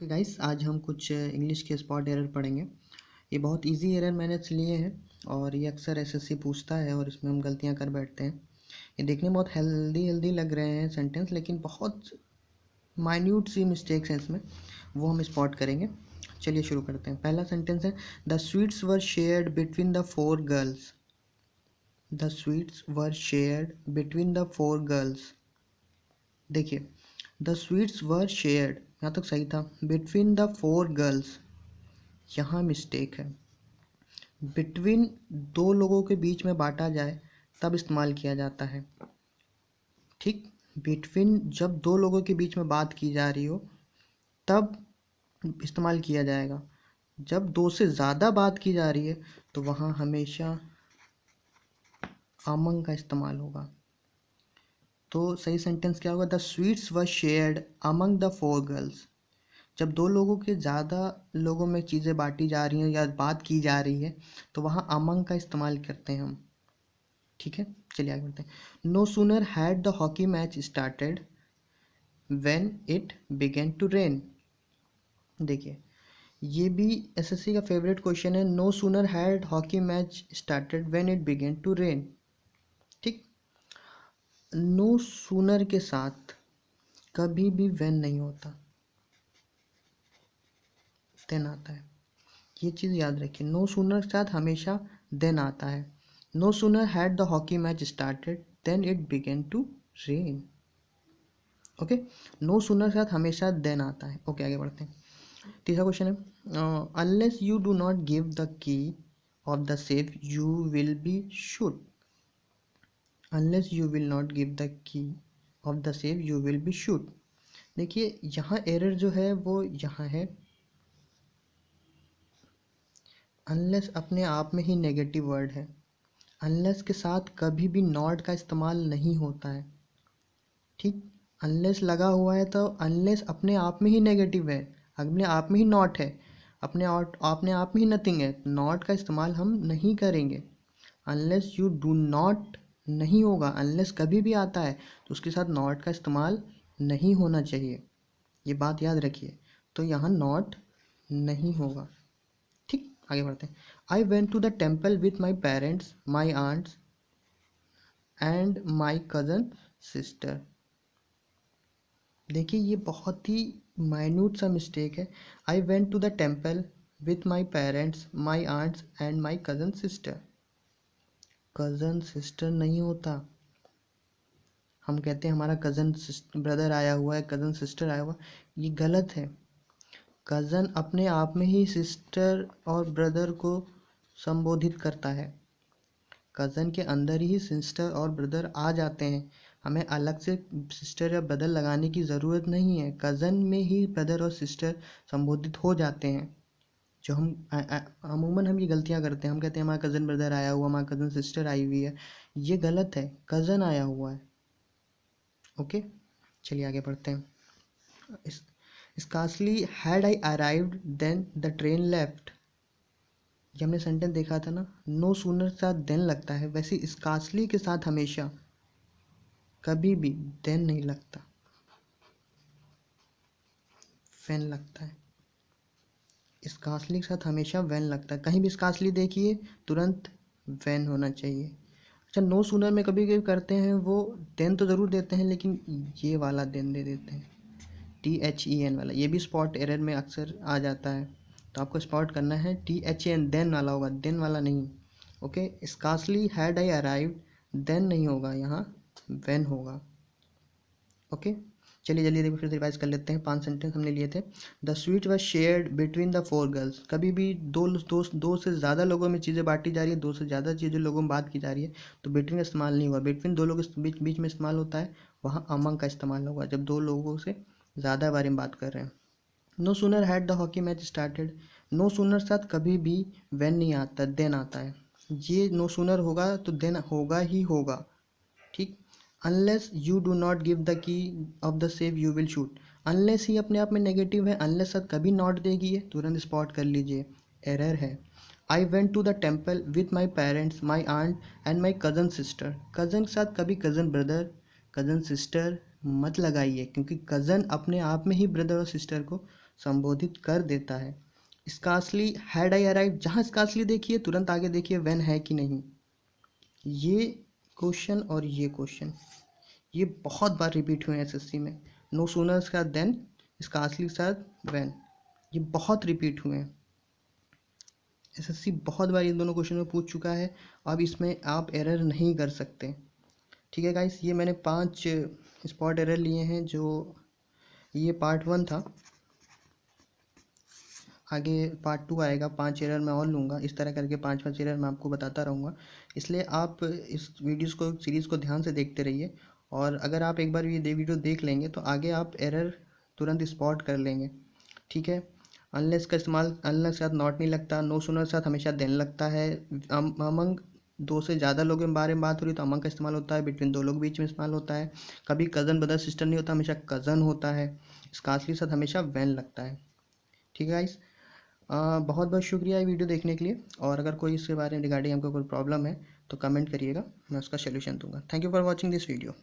Okay guys, आज हम कुछ इंग्लिश के स्पॉट एरर पढ़ेंगे। ये बहुत इजी एरर मैंने लिए हैं और ये अक्सर एसएससी पूछता है और इसमें हम गलतियां कर बैठते हैं। ये देखने में बहुत हेल्दी लग रहे हैं सेंटेंस, लेकिन बहुत माइन्यूट सी मिस्टेक्स हैं इसमें, वो हम स्पॉट करेंगे। चलिए शुरू करते हैं। पहला सेंटेंस है the sweets were shared between the four girls. The sweets were shared between the four girls. देखिए, द स्वीट्स वर शेयर्ड यहाँ तक सही था, बिटवीन द फोर गर्ल्स यहाँ मिस्टेक है। बिटवीन दो लोगों के बीच में बांटा जाए तब इस्तेमाल किया जाता है, ठीक। बिटवीन जब दो लोगों के बीच में बात की जा रही हो तब इस्तेमाल किया जाएगा। जब दो से ज़्यादा बात की जा रही है तो वहाँ हमेशा अमंग का इस्तेमाल होगा। तो सही सेंटेंस क्या होगा? The sweets were shared among the four girls. जब दो लोगों के ज़्यादा लोगों में चीज़ें बांटी जा रही हैं या बात की जा रही है तो वहाँ अमंग का इस्तेमाल करते हैं हम, ठीक है। चलिए आगे बढ़ते हैं। No sooner had the hockey match started when it began to rain. देखिए, ये भी एसएससी का फेवरेट क्वेश्चन है। No sooner had hockey match started when it began to rain, ठीक। नो सूनर के साथ कभी भी व्हेन नहीं होता, देन आता है। ये चीज़ याद रखिए, नो सूनर के साथ हमेशा देन आता है। No sooner had the hockey match started then it began to rain. Okay, no sooner के साथ हमेशा देन आता है। ओके, आगे बढ़ते हैं। तीसरा क्वेश्चन है unless you do not give the key of the safe you will be shoot. Unless you will not give the key of the safe you will be shoot. देखिए, यहाँ error जो है वो यहाँ है। अनलेस अपने आप में ही नेगेटिव वर्ड है। अनलेस के साथ कभी भी नॉट का इस्तेमाल नहीं होता है, ठीक। अनलेस लगा हुआ है तो अनलेस अपने आप में ही नेगेटिव है, अपने आप में ही नॉट है, अपने आप में ही नथिंग है। नॉट का इस्तेमाल हम नहीं करेंगे। अनलेस यू डू नॉट नहीं होगा। अनलेस कभी भी आता है तो उसके साथ नॉट का इस्तेमाल नहीं होना चाहिए, ये बात याद रखिए। तो यहाँ नॉट नहीं होगा, ठीक। आगे बढ़ते हैं। I went to the temple with my parents, my aunts and my cousin sister. देखिए, ये बहुत ही माइन्यूट सा मिस्टेक है। I went to the temple with my parents, my aunts and my cousin sister. Cousin sister नहीं होता। हम कहते हैं हमारा कज़न ब्रदर आया हुआ है, कज़न सिस्टर आया हुआ, ये गलत है। कज़न अपने आप में ही सिस्टर और ब्रदर को संबोधित करता है। कज़न के अंदर ही सिस्टर और ब्रदर आ जाते हैं। हमें अलग से सिस्टर या ब्रदर लगाने की ज़रूरत नहीं है। कज़न में ही ब्रदर और सिस्टर संबोधित हो जाते हैं। जो हम अमूमन हम ये गलतियाँ करते हैं। हम कहते हैं हमारा कज़न ब्रदर आया हुआ, हमारा कज़न सिस्टर आई हुई है। ये गलत है, कज़न आया हुआ है। ओके, चलिए आगे बढ़ते हैं। Scarcely had I arrived then the train left. ये हमने सेंटेंस देखा था ना, नो सूनर के साथ देन लगता है, वैसे स्कार्सली के साथ हमेशा कभी भी देन नहीं लगता, वैन लगता है। स्कार्सली के साथ हमेशा वैन लगता है। कहीं भी स्कार्सली देखिए तुरंत वैन होना चाहिए। अच्छा, नो सूनर में कभी कभी करते हैं वो देन तो ज़रूर देते हैं, लेकिन ये वाला देन दे देते हैं, THEN वाला। ये भी स्पॉट एरर में अक्सर आ जाता है, तो आपको स्पॉट करना है THEN, देन वाला होगा, देन वाला नहीं। Okay, scarcely had I arrived then नहीं होगा, यहाँ वैन होगा। ओके, चलिए जल्दी जल्दी फिर रिवाइज कर लेते हैं। 5 सेंटेंस हमने लिए थे। The sweet was shared between the four girls. कभी भी दो से ज़्यादा लोगों में चीज़ें बांटी जा रही है, दो से ज़्यादा चीज़ें लोगों में बात की जा रही है तो बिटवीन का इस्तेमाल नहीं हुआ। बिटवीन दो लोगों के बीच में इस्तेमाल होता है, वहाँ अमंग का इस्तेमाल होगा जब दो लोगों से ज़्यादा बारे में बात कर रहे हैं। No sooner had the hockey match started. No sooner साथ कभी भी वैन नहीं आता, देन आता है। ये नो सूनर होगा तो देन होगा ही होगा, ठीक। Unless you do not give the key of the safe you will shoot. Unless he अपने आप में नेगेटिव है, अनलेस साथ कभी नॉट देगी है, तुरंत स्पॉट कर लीजिए, एरर है। I went to the temple with my parents, my aunt and my cousin sister. Cousin के साथ कभी कज़न ब्रदर, कज़न सिस्टर मत लगाइए, क्योंकि कज़न अपने आप में ही ब्रदर और सिस्टर को संबोधित कर देता है। स्कार्सली हैड आई अराइव, जहाँ स्कार्सली देखिए तुरंत आगे देखिए व्हेन है कि नहीं। ये क्वेश्चन और ये क्वेश्चन ये बहुत बार रिपीट हुए हैं एसएससी में। नो सूनर के साथ देन, स्कार्सली के साथ व्हेन, ये बहुत रिपीट हुए हैं। एसएससी बहुत बार इन दोनों क्वेश्चन में पूछ चुका है। अब इसमें आप एरर नहीं कर सकते। ठीक है गाइस, ये मैंने 5 स्पॉट एरर लिए हैं। जो ये पार्ट 1 था, आगे पार्ट 2 आएगा। 5 एरर मैं और लूँगा, इस तरह करके 5 एरर मैं आपको बताता रहूँगा। इसलिए आप इस वीडियोज़ को, सीरीज़ को ध्यान से देखते रहिए। और अगर आप एक बार ये वीडियो देख लेंगे तो आगे आप एरर तुरंत स्पॉट कर लेंगे। ठीक है। अनलेस का इस्तेमाल, अनलेस के साथ नॉट नहीं लगता। नो सुनर के साथ हमेशा देन लगता है। अमंग 2 से ज़्यादा लोगों के बारे में बात हो रही तो अमंग का इस्तेमाल होता है। बिटवीन 2 लोग बीच में इस्तेमाल होता है। कभी कज़न ब्रदर सिस्टर नहीं होता, हमेशा कज़न होता है। स्कार्सली के साथ हमेशा वैन लगता है। ठीक है गाइस, बहुत बहुत शुक्रिया ये वीडियो देखने के लिए। और अगर कोई इसके बारे में रिगार्डिंग आपको कोई प्रॉब्लम है तो कमेंट करिएगा, मैं उसका सलूशन दूंगा। Thank you for watching this video.